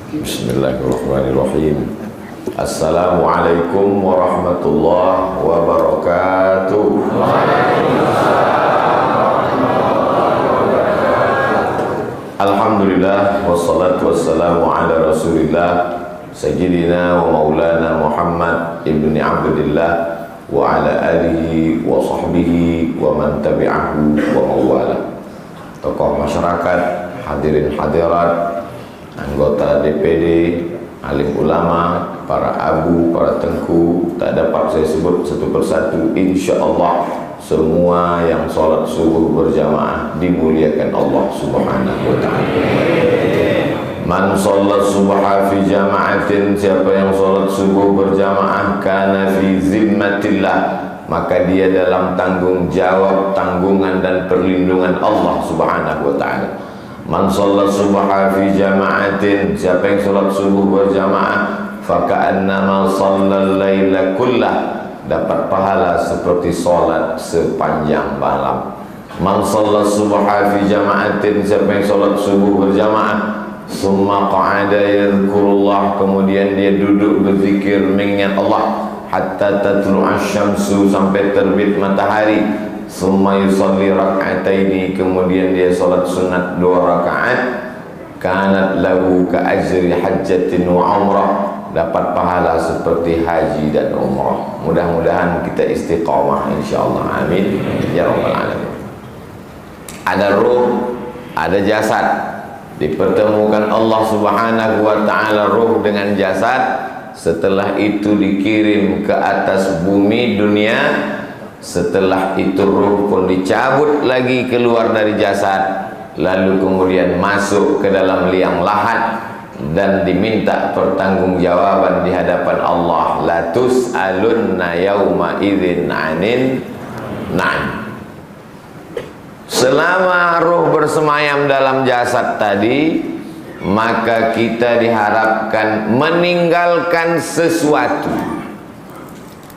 Bismillahirrahmanirrahim. Assalamualaikum warahmatullahi wabarakatuh. Alhamdulillah wassalatu wassalamu ala Rasulillah Sayyidina wa maulana Muhammad ibni Abdulillah wa ala alihi wa sahbihi wa man tabi'ahu wa mawala. Tokoh masyarakat, hadirin hadirat, anggota DPD, alim ulama, para abu, para tengku, tak dapat saya sebut satu persatu. Insya Allah semua yang sholat subuh berjamaah dimuliakan Allah subhanahu wa ta'ala. Man sholat subha fi jama'atin, siapa yang sholat subuh berjamaah, kana fi zimmatillah, maka dia dalam tanggung jawab, tanggungan dan perlindungan Allah subhanahu wa ta'ala. Man sholat subha fi jama'atin, siapa yang sholat subuh berjamaah, faka'annama shallal laila kullah, dapat pahala seperti sholat sepanjang malam. Man sholat subha fi jama'atin, siapa yang sholat subuh berjamaah, summa qa'ada yadhkurullah, kemudian dia duduk berzikir mengingat Allah, hatta tatlu'a syamsu, sampai terbit matahari. Summa yusalli rak'ataini, kemudian dia salat sunat 2 rakaat. Kanat lahu ka ajri hajjatin wa umrah, dapat pahala seperti haji dan umrah. Mudah-mudahan kita istiqamah insyaallah, amin ya rabbal alamin. Ada ruh, ada jasad, dipertemukan Allah subhanahu wa ta'ala ruh dengan jasad. Setelah itu dikirim ke atas bumi dunia. Setelah itu ruh pun dicabut lagi keluar dari jasad, lalu kemudian masuk ke dalam liang lahat dan diminta pertanggungjawaban di hadapan Allah. La tus'alunna yauma idzin 'anin na'im. Selama ruh bersemayam dalam jasad tadi, maka kita diharapkan meninggalkan sesuatu.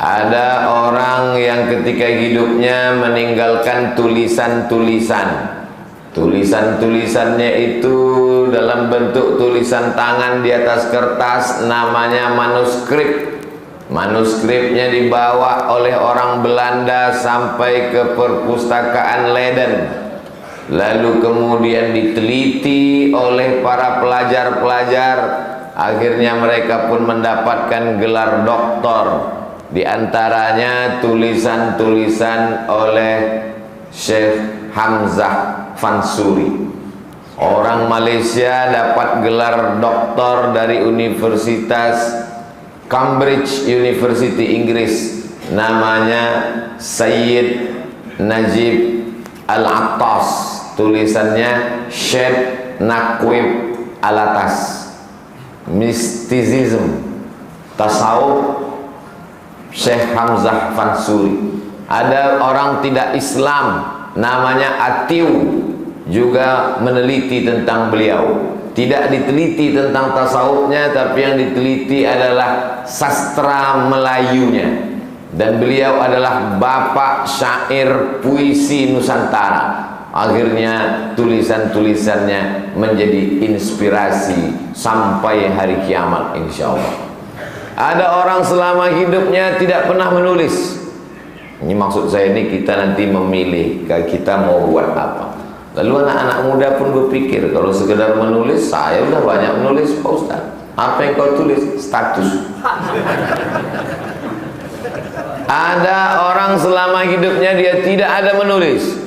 Ada orang yang ketika hidupnya meninggalkan tulisan-tulisan. Tulisan-tulisannya itu dalam bentuk tulisan tangan di atas kertas, namanya manuskrip. Manuskripnya dibawa oleh orang Belanda sampai ke perpustakaan Leiden. Lalu kemudian diteliti oleh para pelajar-pelajar. Akhirnya mereka pun mendapatkan gelar doktor. Di antaranya tulisan-tulisan oleh Syekh Hamzah Fansuri. Orang Malaysia dapat gelar doktor dari Universitas Cambridge University Inggris. Namanya Sayyid Najib Al-Attas. Tulisannya Syed Naqib Al-Atas. Mysticism, tasawuf, Syekh Hamzah Fansuri. Ada orang tidak Islam namanya Atiu, juga meneliti tentang beliau. Tidak diteliti tentang tasawufnya, tapi yang diteliti adalah sastra Melayunya. Dan beliau adalah bapak syair puisi Nusantara. Akhirnya tulisan-tulisannya menjadi inspirasi sampai hari kiamat insyaallah. Ada orang selama hidupnya tidak pernah menulis. Ini maksud saya, ini kita nanti memilih kita mau buat apa. Lalu anak-anak muda pun berpikir, kalau sekedar menulis, saya udah banyak menulis Pak Ustaz. Apa yang kau tulis? Status. Ada orang selama hidupnya dia tidak ada menulis,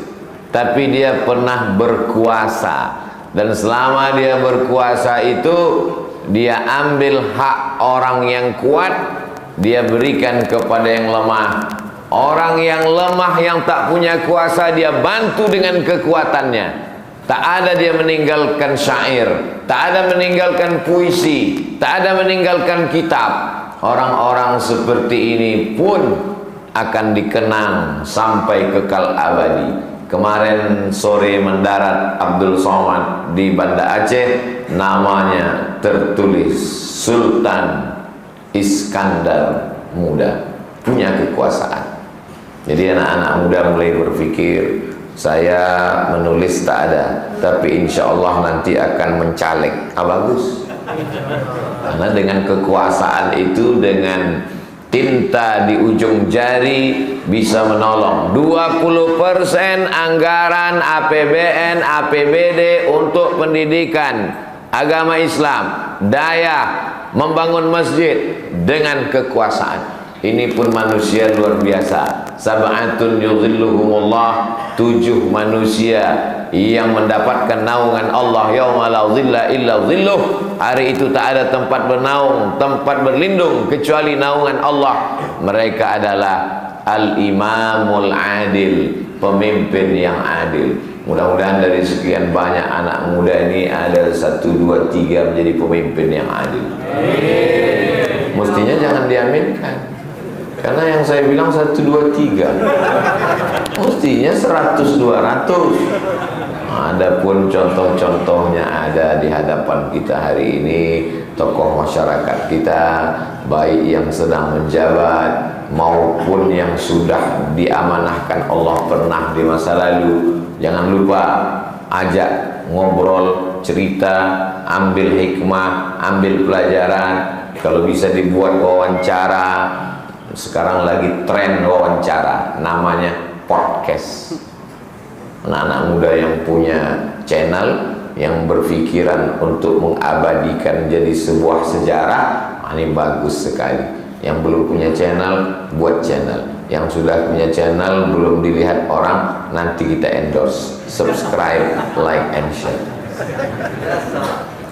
tapi dia pernah berkuasa. Dan selama dia berkuasa itu, dia ambil hak orang yang kuat, dia berikan kepada yang lemah. Orang yang lemah, yang tak punya kuasa, dia bantu dengan kekuatannya. Tak ada dia meninggalkan syair, tak ada meninggalkan puisi, tak ada meninggalkan kitab. Orang-orang seperti ini pun akan dikenang sampai kekal abadi. Kemarin sore mendarat Abdul Somad di Banda Aceh, namanya tertulis Sultan Iskandar Muda, punya kekuasaan. Jadi anak-anak muda mulai berpikir, saya menulis tak ada, tapi insya Allah nanti akan mencaleg. Ah, bagus. Karena dengan kekuasaan itu, dengan tinta di ujung jari bisa menolong. 20% anggaran APBN, APBD untuk pendidikan agama Islam, daya membangun masjid dengan kekuasaan. Ini pun manusia luar biasa. Sab'atun yudhilluhumullah, 7 manusia yang mendapatkan naungan Allah yauma la dhilla illa dhilluh. Hari itu tak ada tempat bernaung, tempat berlindung kecuali naungan Allah. Mereka adalah al-imamul adil, pemimpin yang adil. Mudah-mudahan dari sekian banyak anak muda ini ada 1, 2, 3 menjadi pemimpin yang adil. Mestinya jangan diaminkan, karena yang saya bilang 1, 2, 3, mestinya 100, 200. Adapun contoh-contohnya ada di hadapan kita hari ini. Tokoh masyarakat kita, baik yang sedang menjabat maupun yang sudah diamanahkan Allah pernah di masa lalu, jangan lupa ajak ngobrol, cerita, ambil hikmah, ambil pelajaran. Kalau bisa dibuat wawancara. Sekarang lagi tren wawancara, namanya podcast. Anak-anak muda yang punya channel, yang berpikiran untuk mengabadikan jadi sebuah sejarah, ini bagus sekali. Yang belum punya channel, buat channel. Yang sudah punya channel, belum dilihat orang, nanti kita endorse. Subscribe, like, and share.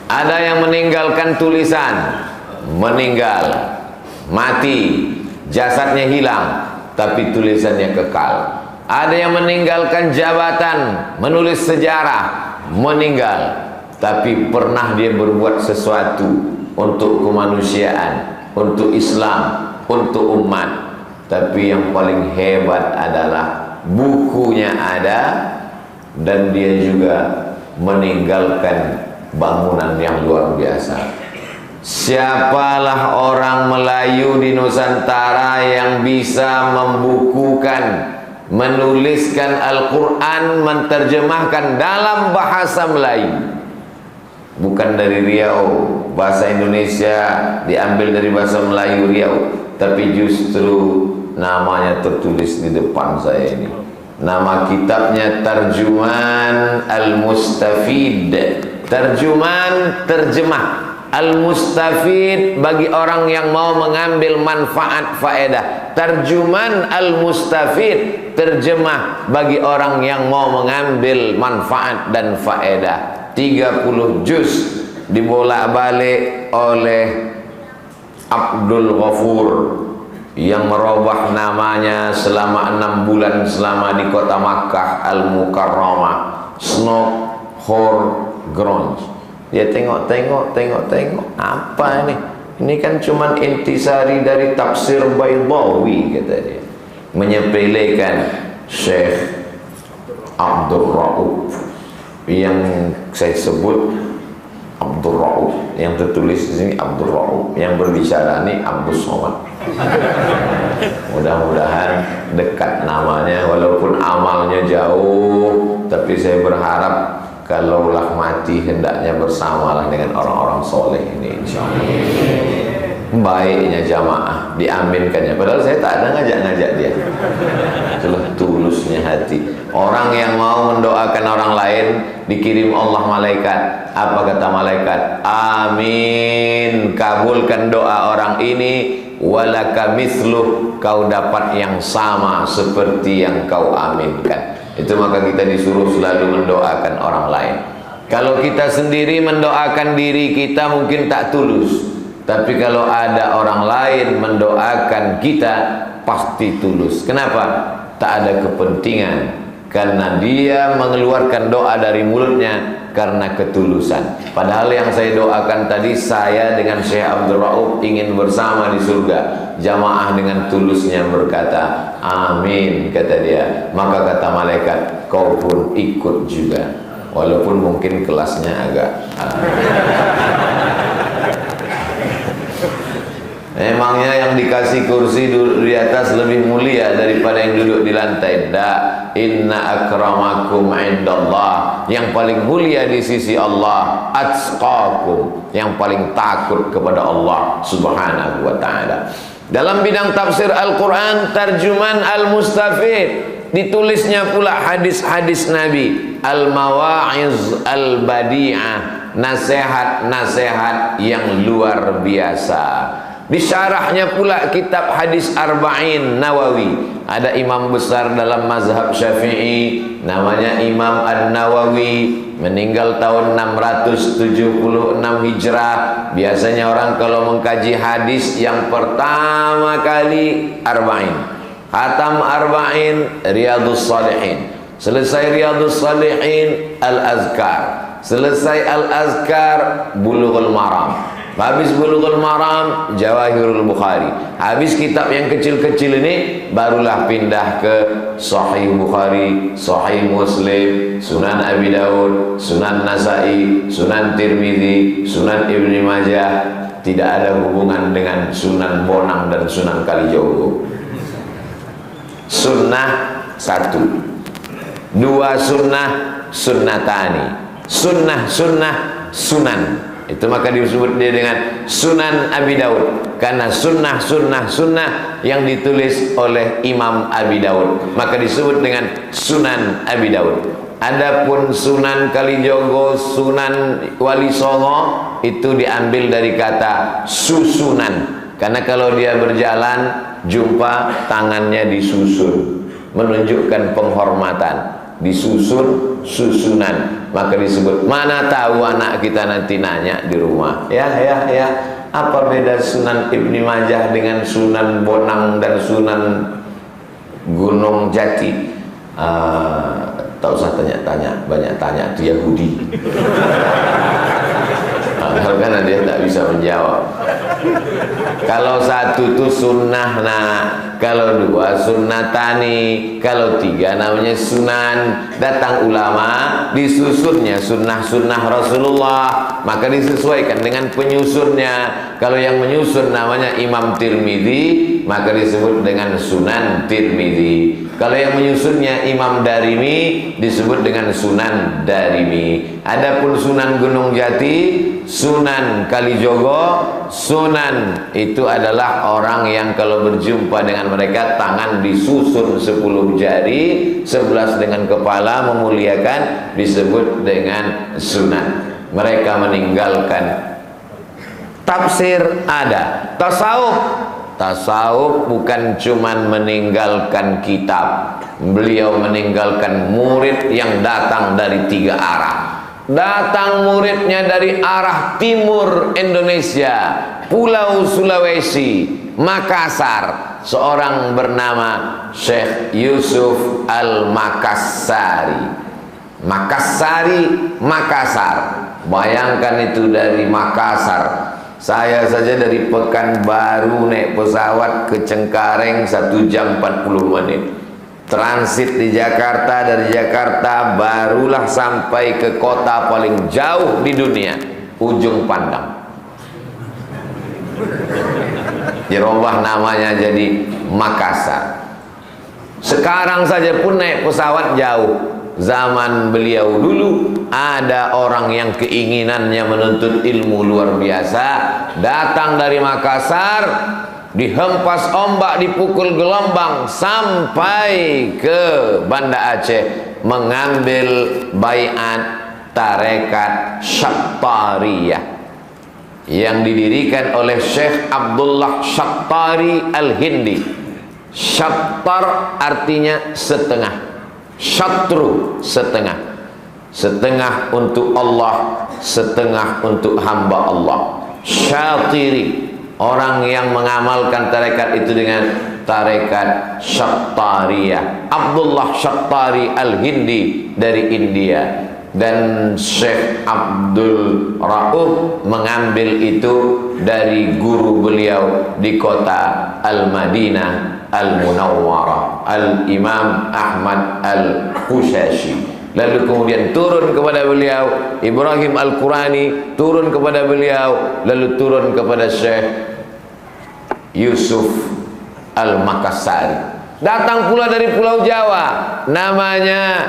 Ada yang meninggalkan tulisan, meninggal, mati, jasadnya hilang, tapi tulisannya kekal. Ada yang meninggalkan jabatan, menulis sejarah, meninggal, tapi pernah dia berbuat sesuatu untuk kemanusiaan, untuk Islam, untuk umat. Tapi yang paling hebat adalah bukunya ada, dan dia juga meninggalkan bangunan yang luar biasa. Siapalah orang Melayu di Nusantara yang bisa membukukan, menuliskan Al-Quran, menterjemahkan dalam bahasa Melayu? Bukan dari Riau, bahasa Indonesia diambil dari bahasa Melayu Riau, tapi justru namanya tertulis di depan saya ini. Nama kitabnya Tarjuman Al-Mustafid. Terjemah Al-Mustafid bagi orang yang mau mengambil manfaat faedah. Tarjuman Al-Mustafid, terjemah bagi orang yang mau mengambil manfaat dan faedah. 30 juz dibolak-balik oleh Abdul Ghafur yang merubah namanya selama 6 bulan selama di kota Makkah Al-Mukarramah. Snok Gronj. Dia tengok apa ini? Ini kan cuma intisari dari tafsir Baydawi, kata dia. Menyepelekan Syekh Abdul Rauf yang saya sebut Abdul Rauf, yang tertulis di sini Abdul Rauf, yang berbicara ini Abdul Somad. Mudah-mudahan dekat namanya, walaupun amalnya jauh, tapi saya berharap kalaulah mati hendaknya bersamalah dengan orang-orang soleh ini, insyaallah. Baiknya jamaah, diaminkannya. Padahal saya tak ada ngajak-ngajak dia. Itulah tulusnya hati. Orang yang mau mendoakan orang lain, dikirim Allah malaikat. Apa kata malaikat? Amin. Kabulkan doa orang ini. Walaka misluh, kau dapat yang sama seperti yang kau aminkan. Itu maka kita disuruh selalu mendoakan orang lain. Kalau kita sendiri mendoakan diri kita mungkin tak tulus, tapi kalau ada orang lain mendoakan kita pasti tulus. Kenapa? Tak ada kepentingan, karena dia mengeluarkan doa dari mulutnya karena ketulusan. Padahal yang saya doakan tadi, saya dengan Syekh Abdul Rauf ingin bersama di surga. Jamaah dengan tulusnya berkata amin, kata dia. Maka kata malaikat, kau pun ikut juga, walaupun mungkin kelasnya agak Emangnya yang dikasih kursi duduk di atas lebih mulia daripada yang duduk di lantai? Da, inna akramakum indallah yang paling mulia di sisi Allah atqakum, yang paling takut kepada Allah Subhanahu wa taala. Dalam bidang tafsir Al-Quran, Tarjuman Al-Mustafid, ditulisnya pula hadis-hadis Nabi, Al-Mawa'iz Al-Badi'ah, nasihat-nasihat yang luar biasa. Disyarahnya pula kitab hadis Arba'in Nawawi. Ada imam besar dalam mazhab Syafi'i, namanya Imam An-Nawawi, meninggal tahun 676 Hijrah. Biasanya orang kalau mengkaji hadis yang pertama kali Arba'in, khatam Arba'in, Riyadhus Shalihin. Selesai Riyadhus Shalihin, Al-Azkar. Selesai Al-Azkar, Bulughul Maram. Habis Bulughul Maram, Jawahirul Bukhari. Habis kitab yang kecil-kecil ini, barulah pindah ke Sahih Bukhari, Sahih Muslim, Sunan Abi Daud, Sunan Nasai, Sunan Tirmidzi, Sunan Ibni Majah. Tidak ada hubungan dengan Sunan Bonang dan Sunan Kalijogo. Sunnah satu, dua sunnah, sunnatani, sunnah, sunan. Itu maka disebut dia dengan Sunan Abi Daud, karena sunnah yang ditulis oleh Imam Abi Daud, maka disebut dengan Sunan Abi Daud. Adapun Sunan Kalijogo, Sunan Wali Songo, itu diambil dari kata susunan, karena kalau dia berjalan jumpa tangannya disusun, menunjukkan penghormatan. Disusun, susunan, maka disebut. Mana tahu anak kita nanti nanya di rumah, ya, apa beda Sunan Ibni Majah dengan Sunan Bonang dan Sunan Gunung Jati? Tak usah tanya-tanya, banyak tanya, itu Yahudi. Karena dia tak bisa menjawab. Kalau satu itu sunnah, kalau dua sunnatani, kalau tiga namanya sunan. Datang ulama, disusunnya sunnah Rasulullah, maka disesuaikan dengan penyusunnya. Kalau yang menyusun namanya Imam Tirmidzi, maka disebut dengan Sunan Tirmidzi. Kalau yang menyusunnya Imam Darimi, disebut dengan Sunan Darimi. Adapun Sunan Gunung Jati, Sunan Kalijogo, Sunan itu adalah orang yang kalau berjumpa dengan mereka tangan disusun 10 jari, 11 dengan kepala, memuliakan, disebut dengan Sunan. Mereka meninggalkan tafsir. Ada tasawuf bukan cuman meninggalkan kitab. Beliau meninggalkan murid yang datang dari 3 arah. Datang muridnya dari arah timur Indonesia, Pulau Sulawesi, Makassar, seorang bernama Syekh Yusuf Al-Makassari. Makassar. Bayangkan itu dari Makassar. Saya saja dari Pekanbaru naik pesawat ke Cengkareng 1 jam 40 menit. Transit di Jakarta, dari Jakarta barulah sampai ke kota paling jauh di dunia, Ujung Pandang. Dirubah namanya jadi Makassar. Sekarang saja pun naik pesawat jauh. Zaman beliau dulu ada orang yang keinginannya menuntut ilmu luar biasa, datang dari Makassar, dihempas ombak, dipukul gelombang sampai ke Banda Aceh, mengambil baiat tarekat Syattariyah yang didirikan oleh Syekh Abdullah Syattari Al-Hindi. Syattar artinya setengah, syatru setengah, setengah untuk Allah, setengah untuk hamba Allah. Syatiri, orang yang mengamalkan tarekat itu dengan tarekat Syattariyah. Abdullah Syattari Al-Hindi dari India, dan Syekh Abdul Rauf mengambil itu dari guru beliau di kota Al-Madinah Al-Munawwarah, Al-Imam Ahmad Al-Qushashi. Lalu kemudian turun kepada beliau Ibrahim Al-Qurani, turun kepada beliau, lalu turun kepada Syekh Yusuf Al-Makassari. Datang pula dari Pulau Jawa, namanya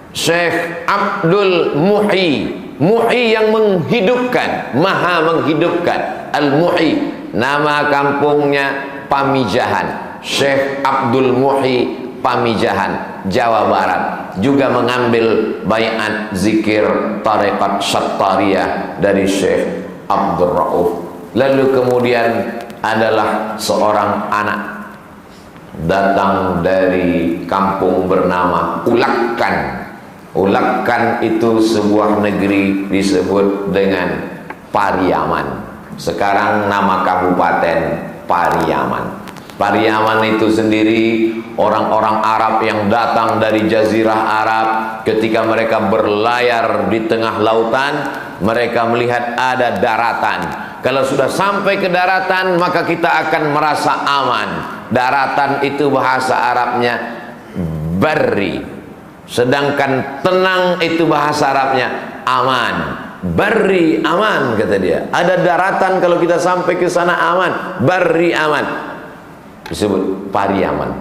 Syekh Abdul Muhyi, Muhyi yang menghidupkan, maha menghidupkan, Al-Muhyi, nama kampungnya Pamijahan. Syekh Abdul Muhyi Pamijahan, Jawa Barat, juga mengambil baiat zikir tarekat Syattariyah dari Syekh Abdul Rauf. Lalu kemudian adalah seorang anak datang dari kampung bernama Ulakan. Ulakan itu sebuah negeri disebut dengan Pariaman. Sekarang nama kabupaten Pariaman. Pariaman itu sendiri orang-orang Arab yang datang dari Jazirah Arab, ketika mereka berlayar di tengah lautan, mereka melihat ada daratan. Kalau sudah sampai ke daratan, maka kita akan merasa aman. Daratan itu bahasa Arabnya barri, sedangkan tenang itu bahasa Arabnya aman. Barri aman, kata dia. Ada daratan, kalau kita sampai ke sana aman. Barri aman, disebut Pariaman.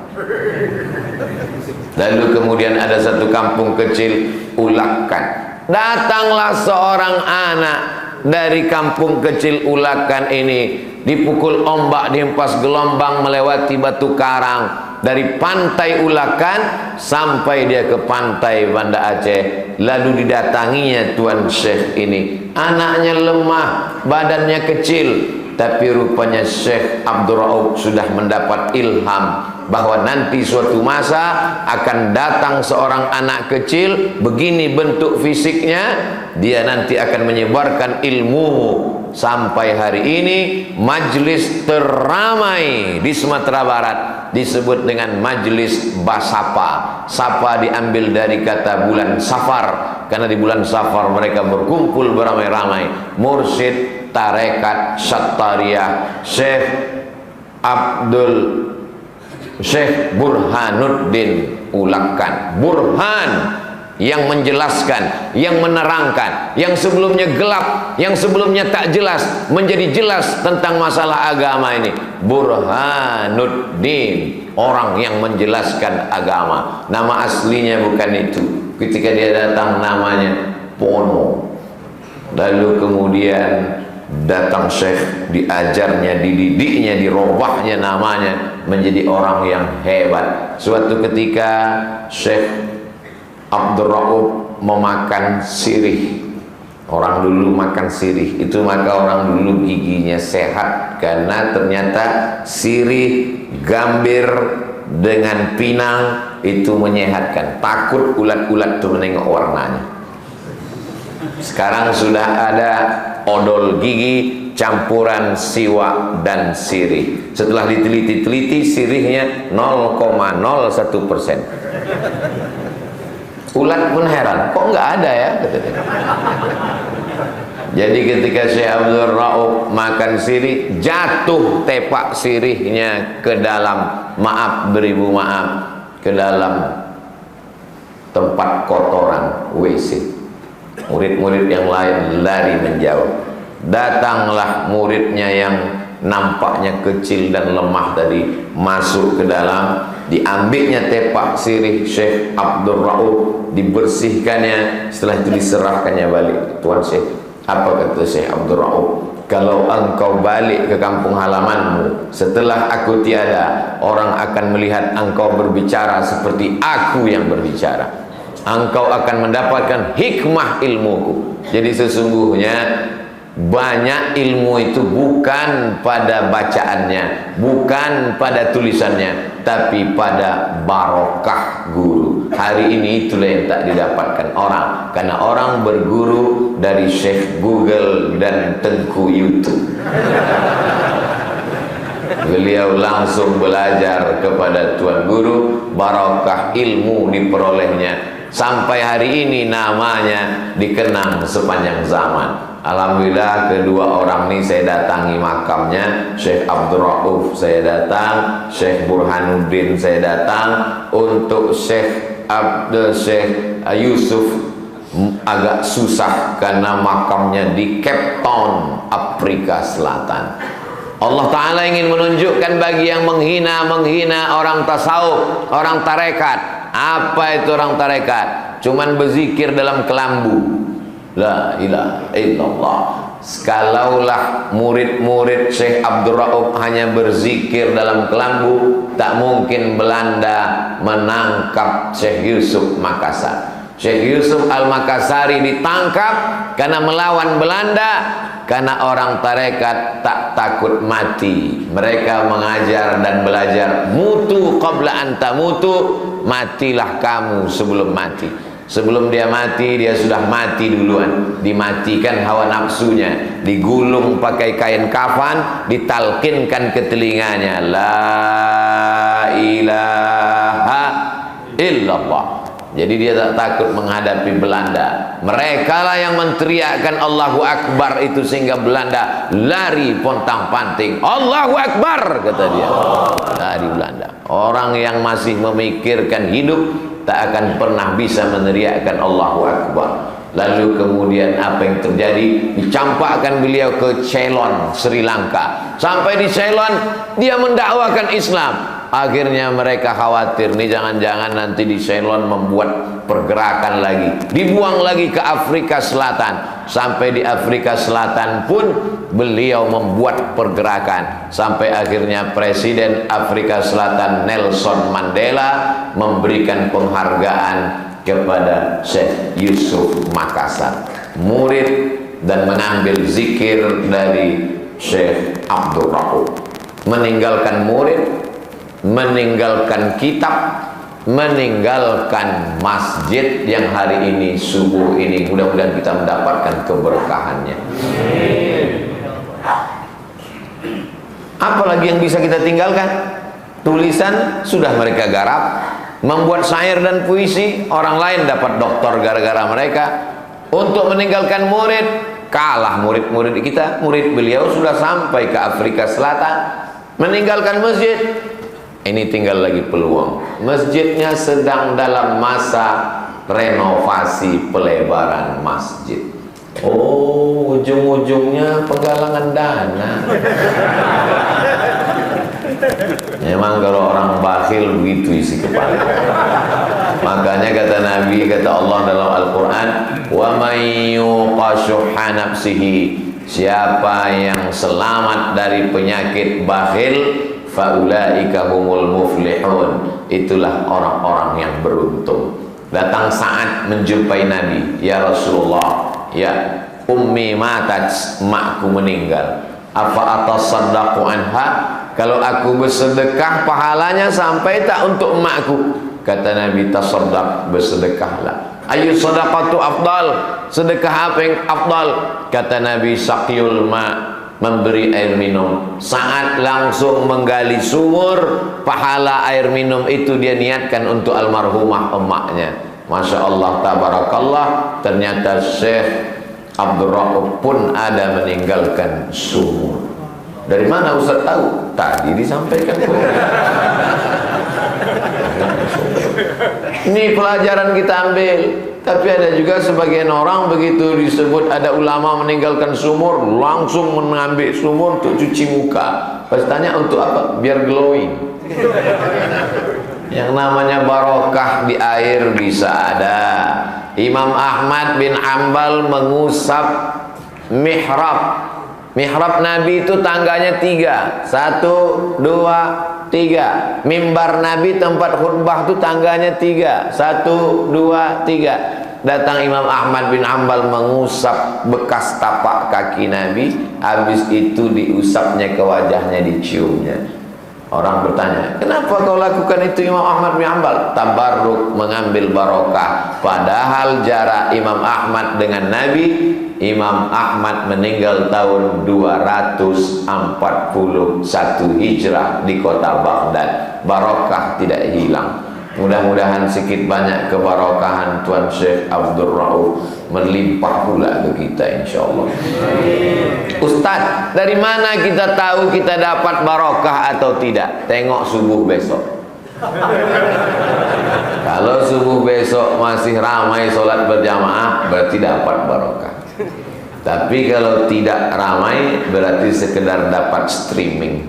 Lalu kemudian ada satu kampung kecil Ulakan. Datanglah seorang anak dari kampung kecil Ulakan ini, dipukul ombak, dihempas gelombang, melewati batu karang, dari pantai Ulakan sampai dia ke pantai Banda Aceh. Lalu didatanginya Tuan Syekh ini. Anaknya lemah, badannya kecil, tapi rupanya Syekh Abdul Rauf sudah mendapat ilham bahwa nanti suatu masa akan datang seorang anak kecil, begini bentuk fisiknya, dia nanti akan menyebarkan ilmu. Sampai hari ini majlis teramai di Sumatera Barat disebut dengan majlis Basapa. Sapa diambil dari kata bulan Safar, karena di bulan Safar mereka berkumpul beramai-ramai. Mursyid tarekat Syattariyah Syekh Burhanuddin Ulakan. Burhan yang menjelaskan, yang menerangkan, yang sebelumnya gelap, yang sebelumnya tak jelas, menjadi jelas tentang masalah agama ini. Burhanuddin, orang yang menjelaskan agama. Nama aslinya bukan itu. Ketika dia datang namanya Pono. Lalu kemudian datang Syekh, diajarnya, dididiknya, dirobahnya namanya menjadi orang yang hebat. Suatu ketika Syekh Abdul Rauf memakan sirih. Orang dulu makan sirih itu, maka orang dulu giginya sehat, karena ternyata sirih, gambir dengan pinang itu menyehatkan. Takut ulat-ulat itu menengok warnanya. Sekarang sudah ada odol gigi campuran siwak dan sirih. Setelah diteliti-teliti, sirihnya 0,01%. Ulat pun heran, kok nggak ada ya? Jadi ketika Syekh Abdul Rauf makan sirih, jatuh tepak sirihnya ke dalam, maaf beribu maaf, ke dalam tempat kotoran WC. Murid-murid yang lain lari menjauh. Datanglah muridnya yang nampaknya kecil dan lemah tadi, masuk ke dalam, diambilnya tepak sirih Syekh Abdul Rauf, dibersihkannya, setelah itu diserahkannya balik. Tuan Syekh, apa kata Syekh Abdul Rauf? Kalau engkau balik ke kampung halamanmu setelah aku tiada, orang akan melihat engkau berbicara seperti aku yang berbicara. Engkau akan mendapatkan hikmah ilmuku. Jadi sesungguhnya banyak ilmu itu bukan pada bacaannya, bukan pada tulisannya, tapi pada barokah guru. Hari ini itulah yang tak didapatkan orang, karena orang berguru dari Syekh Google dan Tengku YouTube. Beliau langsung belajar kepada Tuan Guru, barokah ilmu diperolehnya. Sampai hari ini namanya dikenang sepanjang zaman. Alhamdulillah kedua orang ini saya datangi makamnya. Syekh Abdul Rauf saya datang, Syekh Burhanuddin saya datang. Untuk Syekh Yusuf agak susah karena makamnya di Cape Town, Afrika Selatan. Allah Ta'ala ingin menunjukkan bagi yang menghina orang tasawuf, orang tarekat, Apa itu orang tarekat? Cuman berzikir dalam kelambu. La ilaha illallah. Kalaulah murid-murid Syekh Abdul Rauf hanya berzikir dalam kelambu, tak mungkin Belanda menangkap Syekh Yusuf Makassar. Syekh Yusuf Al-Makassari ditangkap karena melawan Belanda, karena orang tarekat tak takut mati. Mereka mengajar dan belajar, mutu qabla anta mutu, matilah kamu sebelum mati. Sebelum dia mati, dia sudah mati duluan. Dimatikan hawa nafsunya, digulung pakai kain kafan, ditalkinkan ke telinganya, la ilaha illallah. Jadi dia tak takut menghadapi Belanda. Mereka lah yang menteriakkan Allahu Akbar itu, sehingga Belanda lari pontang-panting. Allahu Akbar, kata dia. Dari Belanda. Orang yang masih memikirkan hidup tak akan pernah bisa meneriakkan Allahu Akbar. Lalu kemudian apa yang terjadi? Dicampakkan beliau ke Ceylon, Sri Lanka. Sampai di Ceylon dia mendakwakan Islam. Akhirnya mereka khawatir, nih jangan-jangan nanti di Ceylon membuat pergerakan lagi, dibuang lagi ke Afrika Selatan. Sampai di Afrika Selatan pun beliau membuat pergerakan, sampai akhirnya Presiden Afrika Selatan Nelson Mandela memberikan penghargaan kepada Syekh Yusuf Makassar, murid dan mengambil zikir dari Syekh Abdul Rauf. Meninggalkan murid, meninggalkan kitab, meninggalkan masjid yang hari ini subuh ini mudah-mudahan kita mendapatkan keberkahannya. Apalagi yang bisa kita tinggalkan? Tulisan sudah mereka garap, membuat syair dan puisi, orang lain dapat doktor gara-gara mereka. Untuk meninggalkan murid, kalah murid-murid kita. Murid beliau sudah sampai ke Afrika Selatan. Meninggalkan masjid, ini tinggal lagi peluang. Masjidnya sedang dalam masa renovasi pelebaran masjid. Oh, ujung-ujungnya penggalangan dana. Memang kalau orang bakhil begitu isi kepala. Makanya kata Nabi, kata Allah dalam Al-Quran, wa may yuqa syuhha nafsihi, siapa yang selamat dari penyakit bakhil, faulaika humul muflihun, itulah orang-orang yang beruntung. Datang saat menjumpai Nabi, ya Rasulullah, ya ummi matat, makku meninggal, apa atasaddaqu anha, kalau aku bersedekah pahalanya sampai tak untuk emakku? Kata Nabi, tasaddaq, bersedekahlah. Ayu sadaqatu afdal, sedekah apa yang afdal? Kata Nabi, saqyul ma, memberi air minum. Saat langsung menggali sumur, pahala air minum itu dia niatkan untuk almarhumah emaknya. Masya Allah, tabarakallah. Ternyata Syekh Abdul Rauf pun ada meninggalkan sumur. Dari mana Ustaz tahu? Tadi disampaikan. Ini pelajaran kita ambil. Tapi ada juga sebagian orang begitu disebut ada ulama meninggalkan sumur, langsung mengambil sumur untuk cuci muka. Pas tanya untuk apa? Biar glowing. Yang namanya barokah di air bisa ada. Imam Ahmad bin Hanbal mengusap mihrab. Mihrab Nabi itu tangganya 3, 1, 2, 3. Mimbar Nabi tempat khutbah itu tangganya 3, 1, 2, 3. Datang Imam Ahmad bin Hanbal mengusap bekas tapak kaki Nabi, habis itu diusapnya ke wajahnya, diciumnya. Orang bertanya, kenapa kau lakukan itu Imam Ahmad bin Hanbal? Tabarruk, mengambil barokah. Padahal jarak Imam Ahmad dengan Nabi, Imam Ahmad meninggal tahun 241 Hijrah di kota Baghdad. Barokah tidak hilang. Mudah-mudahan sedikit banyak kebarokahan Tuan Syekh Abdul Rauf melimpah pula ke kita insyaallah. Ustaz, dari mana kita tahu kita dapat barokah atau tidak? Tengok subuh besok. Kalau subuh besok masih ramai sholat berjamaah, berarti dapat barokah. Tapi kalau tidak ramai, berarti sekedar dapat streaming.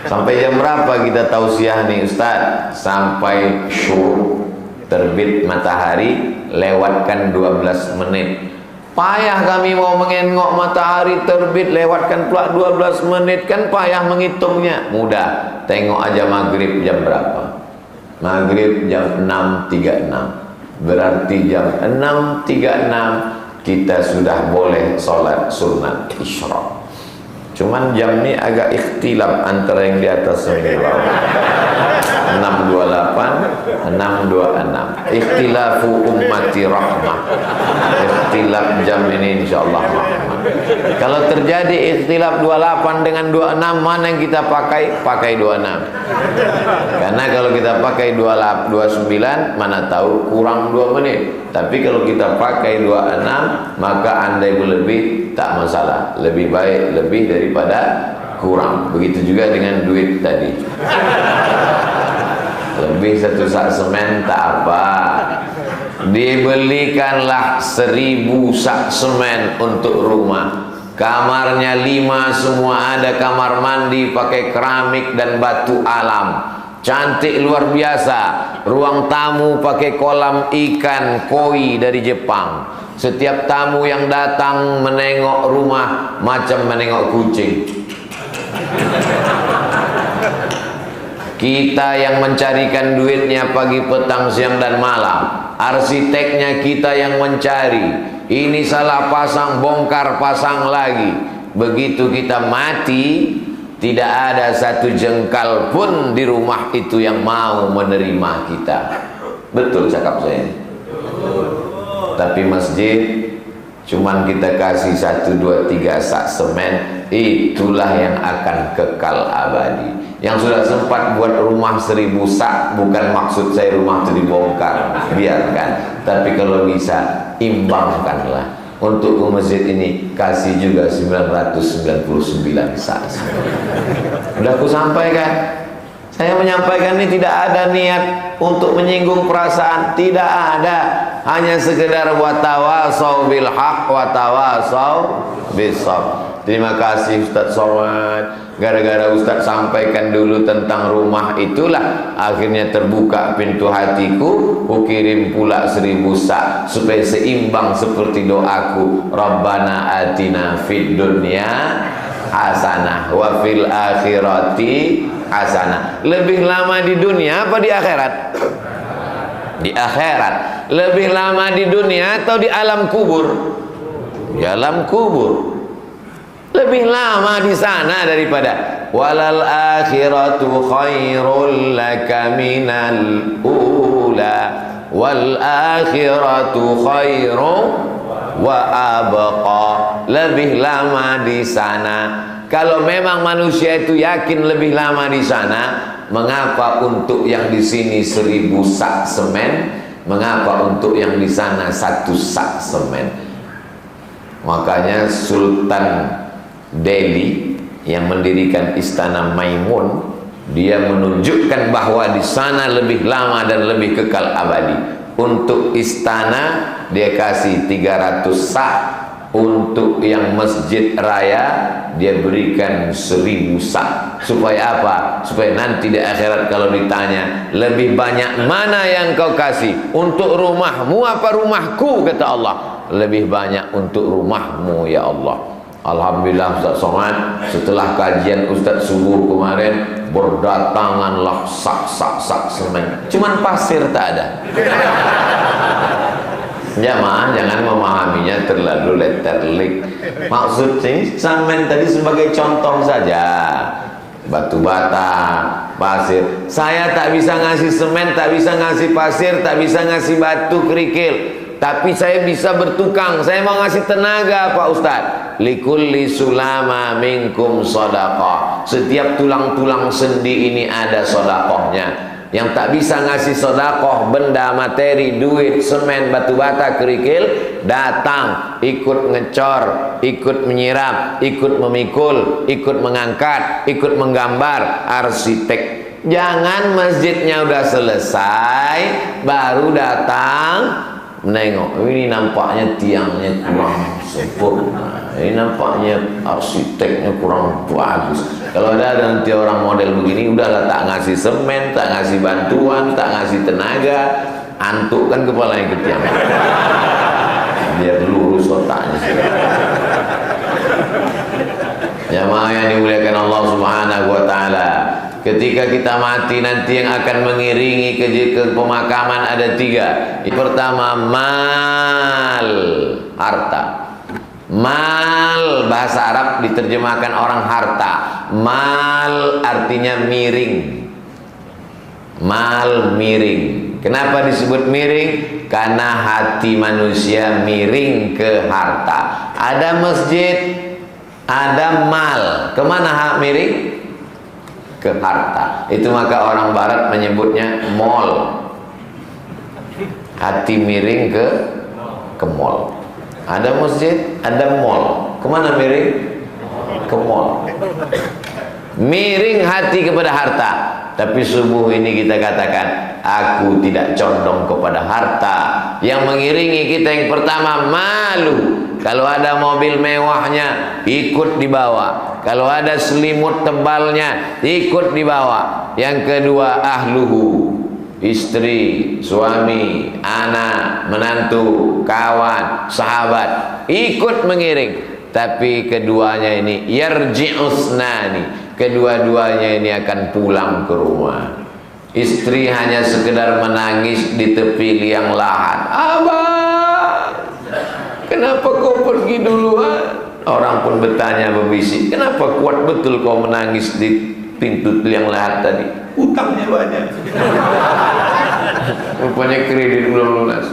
Sampai jam berapa kita tausiah nih Ustaz? Sampai syuruk, terbit matahari, lewatkan 12 menit. Payah kami mau menengok matahari terbit, lewatkan pula 12 menit, kan payah menghitungnya. Mudah, tengok aja maghrib jam berapa. Maghrib jam 6.36. Berarti jam 6.36 kita sudah boleh sholat sunat isyraq. Cuman jam ini agak ikhtilaf antara yang di atas dan di bawah. 6.28, 6.26. Ikhtilafu ummati rahmah. Ikhtilaf jam ini insyaallah rahmah. Kalau terjadi ikhtilaf 28 dengan 26, mana yang kita pakai? Pakai 26. Karena kalau kita pakai 29, mana tahu kurang 2 menit. Tapi kalau kita pakai 26, maka andai berlebih tak masalah. Lebih baik lebih daripada kurang. Begitu juga dengan duit tadi. Lebih 1 sak semen tak apa. Dibelikanlah 1000 sak semen untuk rumah. Kamarnya 5 semua ada, kamar mandi pakai keramik dan batu alam. Cantik luar biasa. Ruang tamu pakai kolam ikan koi dari Jepang. Setiap tamu yang datang menengok rumah macam menengok kucing. Kita yang mencarikan duitnya pagi, petang, siang, dan malam. Arsiteknya kita yang mencari. Ini salah pasang, bongkar pasang lagi. Begitu kita mati, tidak ada 1 jengkal pun di rumah itu yang mau menerima kita. Betul cakap saya? Tapi masjid cuman kita kasih 1, 2, 3 sak semen, itulah yang akan kekal abadi. Yang sudah sempat buat rumah 1000 sak, bukan maksud saya rumah itu dibongkar, biarkan. Tapi kalau bisa, imbangkanlah. Untuk ke masjid ini kasih juga 999 sak. Udah aku sampaikan. Saya menyampaikan ini tidak ada niat untuk menyinggung perasaan, tidak ada. Hanya sekedar watawasau bil haq watawasau bis sabr. Terima kasih Ustaz Somad. Gara-gara Ustaz sampaikan dulu tentang rumah itulah akhirnya terbuka pintu hatiku. Kukirim pula 1000 sak supaya seimbang seperti doaku. Rabbana atina fid dunya hasanah wa fil akhirati hasanah. Lebih lama di dunia apa di akhirat? Di akhirat. Lebih lama di dunia atau di alam kubur? Di alam kubur. Lebih lama di sana daripada walal akhiratu khairul laka minal ula wal akhiratu khairu wa abqa. Lebih lama di sana. Kalau memang manusia itu yakin lebih lama di sana, mengapa untuk yang di sini 1000 sak semen, mengapa untuk yang di sana 1 sak semen? Makanya Sultan Delhi yang mendirikan Istana Maimun, dia menunjukkan bahwa di sana lebih lama dan lebih kekal abadi. Untuk istana dia kasih 300 sak. Untuk yang masjid raya dia berikan 1000 sak. Supaya apa? Supaya nanti di akhirat kalau ditanya, lebih banyak mana yang kau kasih? Untuk rumahmu apa rumahku? Kata Allah, lebih banyak untuk rumahmu ya Allah. Alhamdulillah Ustaz Somad, setelah kajian Ustaz subuh kemarin, berdatanganlah sak semen. Cuman pasir tak ada. Jamaah jangan memahaminya terlalu letterlik. Maksud sih semen tadi sebagai contoh saja. Batu bata, pasir. Saya tak bisa ngasih semen, tak bisa ngasih pasir, tak bisa ngasih batu kerikil. Tapi saya bisa bertukang. Saya mau ngasih tenaga Pak Ustadz. Likulli sulama minkum sodaqah. Setiap tulang-tulang sendi ini ada sodakohnya. Yang tak bisa ngasih sodakoh, benda, materi, duit, semen, batu bata, kerikil, datang, ikut ngecor, ikut menyiram, ikut memikul, ikut mengangkat, ikut menggambar, arsitek. Jangan masjidnya udah selesai baru datang menengok, ini nampaknya tiangnya kurang sempurna. Ini nampaknya arsiteknya kurang bagus. Kalau ada nanti orang model begini, udahlah tak ngasih semen, tak ngasih bantuan, tak ngasih tenaga, antukkan kepalanya ke tiang. Biar lurus otaknya. Jamaah yang dimuliakan Allah Subhanahu wa taala. Ketika kita mati nanti yang akan mengiringi ke pemakaman ada 3. Yang pertama mal, harta. Mal bahasa Arab diterjemahkan orang harta. Mal artinya miring. Mal miring. Kenapa disebut miring? Karena hati manusia miring ke harta. Ada masjid, ada mal. Kemana hak miring? Ke harta. Itu maka orang barat menyebutnya mall. Hati miring ke mall. Ada masjid, ada mall. Kemana miring? Ke mall. Miring hati kepada harta. Tapi subuh ini kita katakan, aku tidak condong kepada harta. Yang mengiringi kita yang pertama malu. Kalau ada mobil mewahnya, ikut dibawa. Kalau ada selimut tebalnya, ikut dibawa. Yang kedua ahluhu, istri, suami, anak, menantu, kawan, sahabat, ikut mengiring. Tapi keduanya ini yarji'usnani, kedua-duanya ini akan pulang ke rumah. Istri hanya sekedar menangis di tepi liang lahat. Abang, kenapa kau pergi duluan? Orang pun bertanya berbisik, kenapa kuat betul kau menangis di pintu liang lahat tadi? Utangnya banyak. Rupanya kredit belum lunas.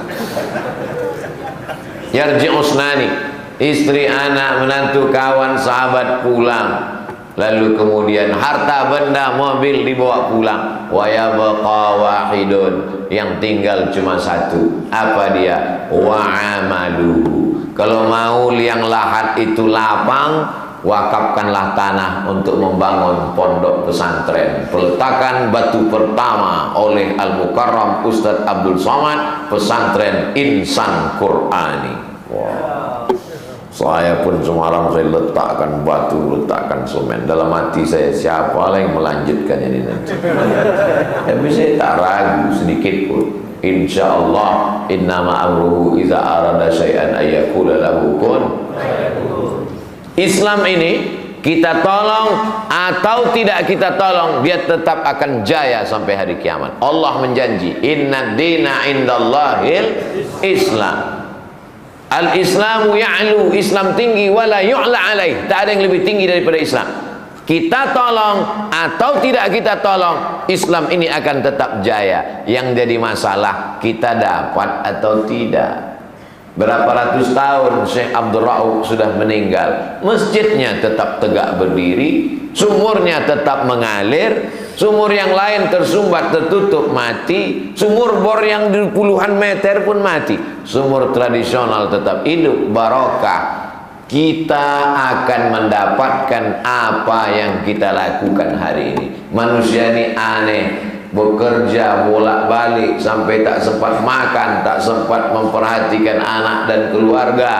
Yarji'usnani, istri, anak, menantu, kawan, sahabat pulang. Lalu kemudian harta benda mobil dibawa pulang. Wa yabqa wahidun, yang tinggal cuma satu. Apa dia? Wa amaluhu. Kalau mau liang lahat itu lapang, wakafkanlah tanah untuk membangun pondok pesantren. Peletakan batu pertama oleh Al-Mukarram Ustadz Abdul Somad, pesantren Insan Qur'ani. Wow. Saya pun semalam saya letakkan batu, letakkan semen. Dalam hati saya, siapa yang melanjutkan ini nanti? Tapi saya tak ragu sedikit pun. Insyaallah, innama amruhu iza arada syai'an ayyakula lahu kun. Islam ini kita tolong atau tidak kita tolong, dia tetap akan jaya sampai hari kiamat. Allah menjanji, inna dina indallahil Islam. Al-Islamu ya'lu, Islam tinggi wala yu'la alaih. Tak ada yang lebih tinggi daripada Islam. Kita tolong atau tidak kita tolong, Islam ini akan tetap jaya. Yang jadi masalah, kita dapat atau tidak. Berapa ratus tahun Syekh Abdul Rauf sudah meninggal, masjidnya tetap tegak berdiri, sumurnya tetap mengalir. Sumur yang lain tersumbat, tertutup, mati. Sumur bor yang di puluhan meter pun mati. Sumur tradisional tetap hidup, barokah. Kita akan mendapatkan apa yang kita lakukan hari ini. Manusia ini aneh, bekerja bolak-balik sampai tak sempat makan, tak sempat memperhatikan anak dan keluarga,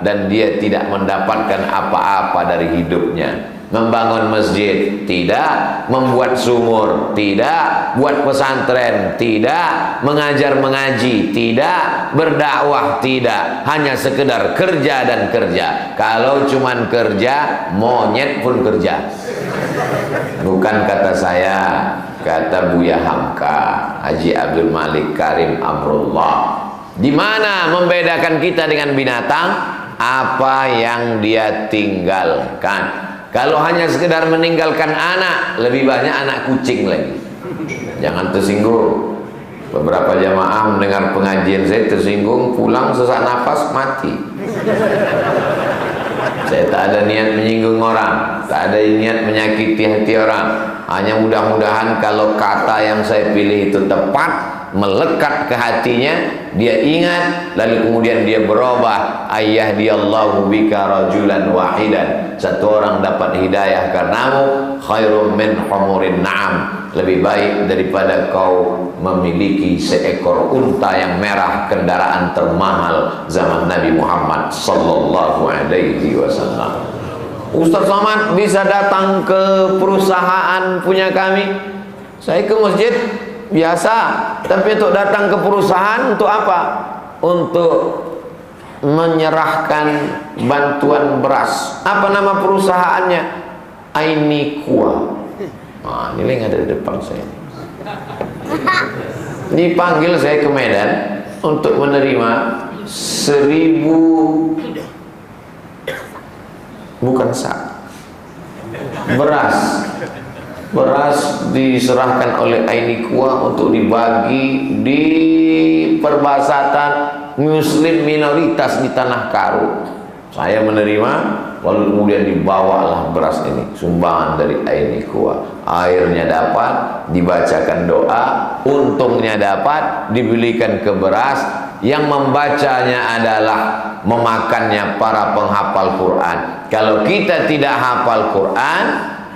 dan dia tidak mendapatkan apa-apa dari hidupnya. Membangun masjid tidak, membuat sumur tidak, buat pesantren tidak, mengajar mengaji tidak, berdakwah tidak, hanya sekedar kerja dan kerja. Kalau cuman kerja, monyet pun kerja. Bukan kata saya, kata Buya Hamka, Haji Abdul Malik Karim Amrullah. Di mana membedakan kita dengan binatang? Apa yang dia tinggalkan. Kalau hanya sekedar meninggalkan anak, lebih banyak anak kucing lagi. Jangan tersinggung. Beberapa jamaah mendengar pengajian saya tersinggung, pulang sesak nafas mati. Saya tak ada niat menyinggung orang, tak ada niat menyakiti hati orang. Hanya mudah-mudahan kalau kata yang saya pilih itu tepat, melekat ke hatinya, dia ingat, lalu kemudian dia berubah. Ayyahdiyallahu bika rajulan wahidan, satu orang dapat hidayah karenamu, khairum min humurin na'am, lebih baik daripada kau memiliki seekor unta yang merah, kendaraan termahal zaman Nabi Muhammad sallallahu alaihi wasallam. Ustaz Somad bisa datang ke perusahaan punya kami. Saya ke masjid biasa, tapi untuk datang ke perusahaan untuk apa? Untuk menyerahkan bantuan beras. Apa nama perusahaannya? Ainikuwa. Nah, ini yang ada di depan saya. Dipanggil saya ke Medan untuk menerima 1000 bukan sak beras diserahkan oleh Ainikuwa untuk dibagi di perbasatan muslim minoritas di Tanah Karo. Saya menerima, lalu kemudian dibawalah beras ini, sumbangan dari Ainikuwa. Airnya dapat, dibacakan doa, untungnya dapat, dibelikan ke beras. Yang membacanya adalah memakannya para penghafal Quran. Kalau kita tidak hafal Quran,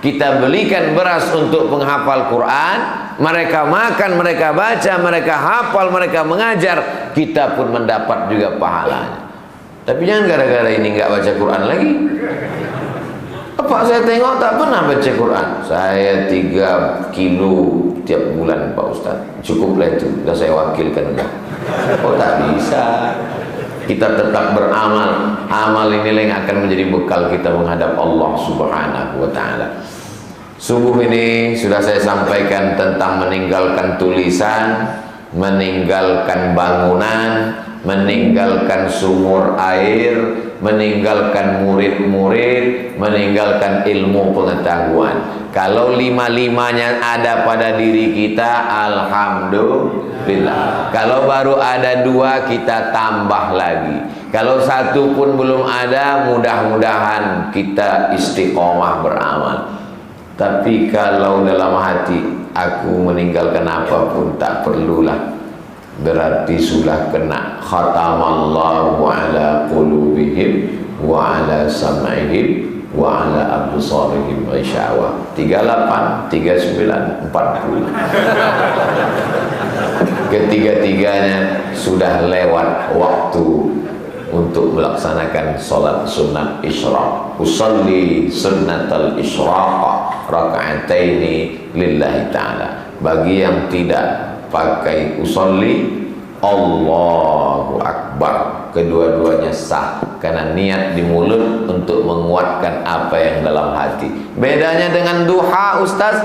kita belikan beras untuk penghafal Quran, mereka makan, mereka baca, mereka hafal, mereka mengajar, kita pun mendapat juga pahalanya. Tapi jangan gara-gara ini nggak baca Quran lagi. Apa saya tengok tak pernah baca Quran. Saya 3 kilo tiap bulan Pak Ustaz. Cukuplah itu, sudah saya wakilkan enggak. Oh tak bisa. Kita tetap beramal. Amal inilah yang akan menjadi bekal kita menghadap Allah Subhanahu wa ta'ala. Subuh ini sudah saya sampaikan tentang meninggalkan tulisan, meninggalkan bangunan, meninggalkan sumur air, meninggalkan murid-murid, meninggalkan ilmu pengetahuan. Kalau 5-5-nya ada pada diri kita, alhamdulillah. Kalau baru ada 2, kita tambah lagi. Kalau 1 pun belum ada, mudah-mudahan kita istiqomah beramal. Tapi kalau dalam hati aku meninggalkan apapun, tak perlulah, berarti sudah kena khatamallahu ala qulubihim wa ala sam'ihim wa ala absarihim ghishawa. 38, 39, 40. Ketiga-tiganya sudah lewat waktu untuk melaksanakan salat sunat isyraq. Usalli sunnatal isyraq raka'ataini lillahi ta'ala. Bagi yang tidak pakai usolli, Allahu Akbar, kedua-duanya sah karena niat di mulut untuk menguatkan apa yang dalam hati. Bedanya dengan duha Ustaz,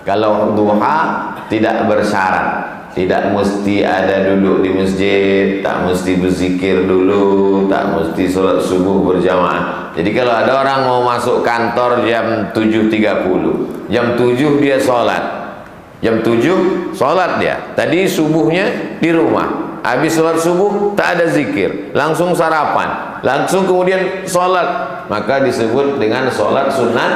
kalau duha tidak bersyarat, tidak mesti ada duduk di masjid, tak mesti berzikir dulu, tak mesti sholat subuh berjamaah. Jadi kalau ada orang mau masuk kantor jam 7.30, jam 7 dia sholat, jam 7 sholat dia. Tadi subuhnya di rumah, habis sholat subuh tak ada zikir, langsung sarapan, langsung kemudian sholat, maka disebut dengan sholat sunat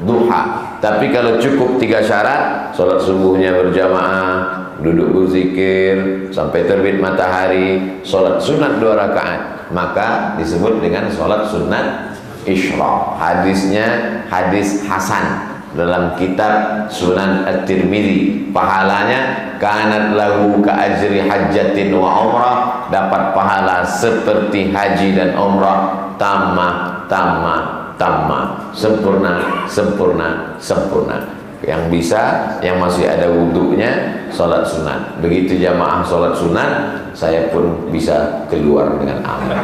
duha. Tapi kalau cukup 3 syarat, sholat subuhnya berjamaah, duduk berzikir sampai terbit matahari, sholat sunat 2 rakaat, maka disebut dengan sholat sunat isyraq. Hadisnya hadis hasan dalam kitab Sunan At-Tirmidzi. Pahalanya kanat lahu ka ajri hajjatin wa umrah, dapat pahala seperti haji dan umrah, tamah, sempurna, sempurna. Yang bisa, yang masih ada wudhunya, sholat sunat. Begitu jamaah sholat sunat, saya pun bisa keluar dengan aman.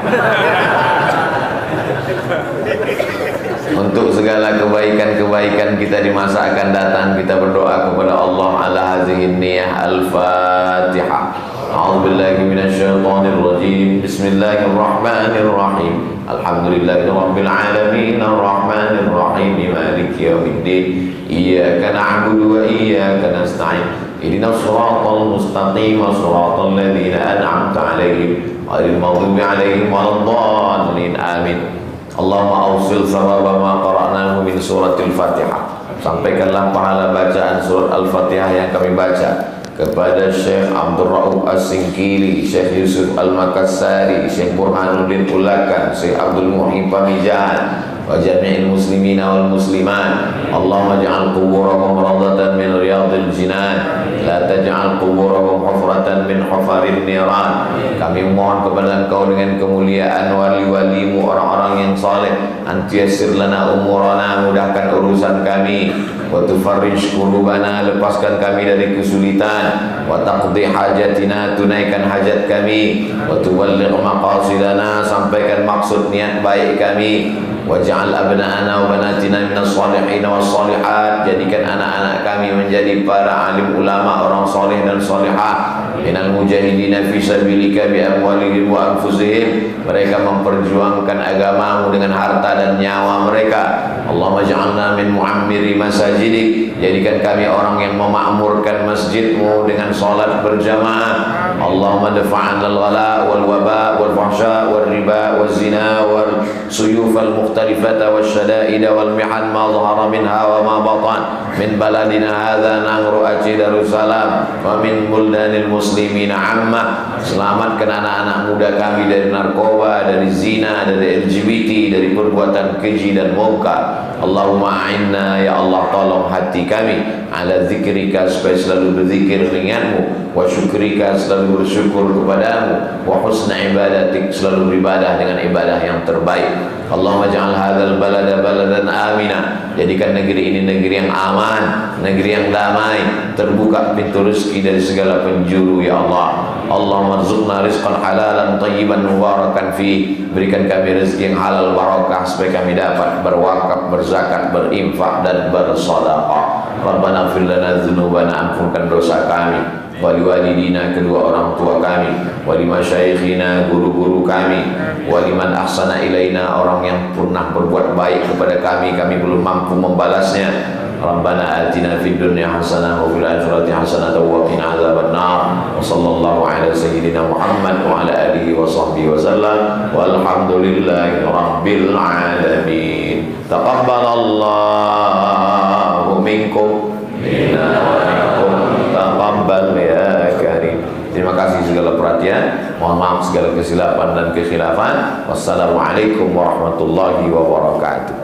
Untuk segala kebaikan-kebaikan kita di masa akan datang, kita berdoa kepada Allah ala hazihin niyah. Al-Fatihah. A'udzubillahi minasyaitonir rajim. Bismillahirrahmanirrahim. Alhamdulillahirabbil alamin arrahmanir rahim maliki yaumiddin. Iyyaka na'budu wa iyyaka nasta'in. Ihdinas siratal mustaqim, siratal ladzina an'amta 'alaihim ghairil maghdubi 'alaihim waladdallin. Amin. Allahumma awsil sawaba ma qara'nahu min suratil Fatihah. Sampaikanlah pahala bacaan surat Al-Fatihah yang kami baca kepada Syekh Abdul Rauf As-Singkili, Syekh Yusuf Al-Makassari, Syekh Burhanuddin Ulakan, Syekh Abdul Muhyi Pamijahan, wa jami'il muslimina wal muslimat. Allahumma ja'al quburahum rawdatan min riyadil jinan, la taj'al quburahum hufratan min hufarin niran. Kami mohon kepada Engkau dengan kemuliaan wali-walimu, orang-orang yang saleh, antiyassir lana umurana, mudahkan urusan kami, wa tufarrij qulubana, lepaskan kami dari kesulitan, wa taqdi hajatina, tunaikan hajat kami, wa tuballigh maqasidana, sampaikan maksud niat baik kami, waj'al abna'ana wa banatina minas salihin was salihat, jadikan anak-anak kami menjadi para alim ulama, orang soleh dan solehah, minal mujahidina fi sabilika bi amwalihim wa anfusihim, mereka memperjuangkan agamamu dengan harta dan nyawa mereka. Allahumma ja'alna min mu'ammiri masajidik, jadikan kami orang yang memakmurkan masjidmu dengan salat berjamaah. Allahumma dafa'na al-ghala wal waba wal fahsya wal riba wal zina wal suyuf al mukhtalifata wal syada'ida wal mihan ma zahara minha wa ma batan min baladina hadha nahru aji darussalam wa min buldanil muslimina amma. Selamatkan anak-anak muda kami dari narkoba, dari zina, dari LGBT, dari perbuatan keji dan mungkar. Allahumma a'inna, ya Allah tolong hati kami, ala zikrika, supaya selalu berzikir mengingatmu, wa syukrika, selalu bersyukur kepadamu, wa husna ibadatik, selalu beribadah dengan ibadah yang terbaik. Allahumma ja'al hadzal balada baladan amina, jadikan negeri ini negeri yang aman, negeri yang damai, terbuka pintu rezeki dari segala penjuru, ya Allah. Allahumma rzuqna rizqan halalan tayyiban mubarakan fi, berikan kami rezeki yang halal barakah, supaya kami dapat berwakaf, berzakat, berinfak dan bersedekah. Rabbana ighfir lana dzunubana, ampunkan dosa kami, wali walidina, kedua orang tua kami, wali masyaikhina, guru-guru kami, waliman ahsana ilaina, orang yang pernah berbuat baik kepada kami, kami belum mampu membalasnya. Rabbana atina fid dunya hasanah wa fil akhirati hasanah wa qina adzabannar. Wa sallallahu ala sayyidina Muhammad wa ala alihi wa sahbihi wa sallam. Walhamdulillahi rabbil alamin. Taqabbalallahu minkum minna wa minkum. Taqabbal ya karim. Terima kasih segala perhatian. Mohon maaf segala kesilapan dan kekhilafan. Wassalamualaikum warahmatullahi wabarakatuh.